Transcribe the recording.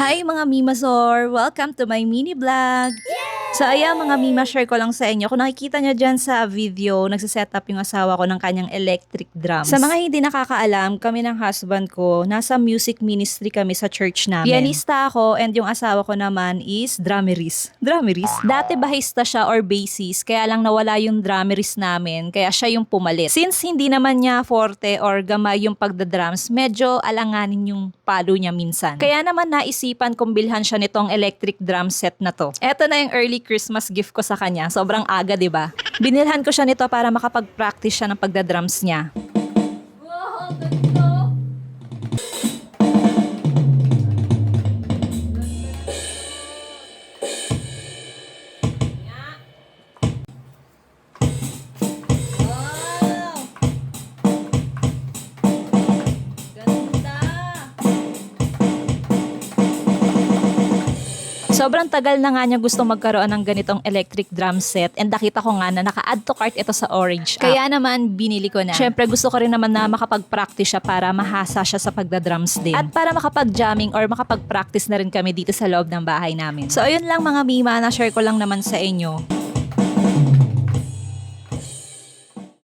Hi mga Mimasor! Welcome to my mini vlog! So ayan mga Mima, share ko lang sa inyo. Kung nakikita nyo dyan sa video, nagsiset up yung asawa ko ng kanyang electric drums. Sa mga hindi nakakaalam, kami ng husband ko, nasa music ministry kami sa church namin. Pianista ako and yung asawa ko naman is drummerist. Drummerist? Dati bahista siya or bassist, kaya lang nawala yung drummerist namin, kaya siya yung pumalit. Since hindi naman niya forte or gamay yung pagdadrums, medyo alanganin yung palo niya minsan. Kaya naman naisipan kong bilhan siya nitong electric drum set na to. Eto na yung early Christmas gift ko sa kanya. Sobrang aga, 'di ba? Binilhan ko siya nito para makapag-practice siya ng pagdadrums niya. Wow, ganda! Sobrang tagal na nga niya gusto magkaroon ng ganitong electric drum set and nakita ko nga na naka-add to cart ito sa Orange app. Kaya naman binili ko na. Syempre gusto ko rin naman na makapag-practice siya para mahasa siya sa pagdadrums din. At para makapag-jamming or makapag-practice na rin kami dito sa loob ng bahay namin. So ayun lang mga Mima, na-share ko lang naman sa inyo.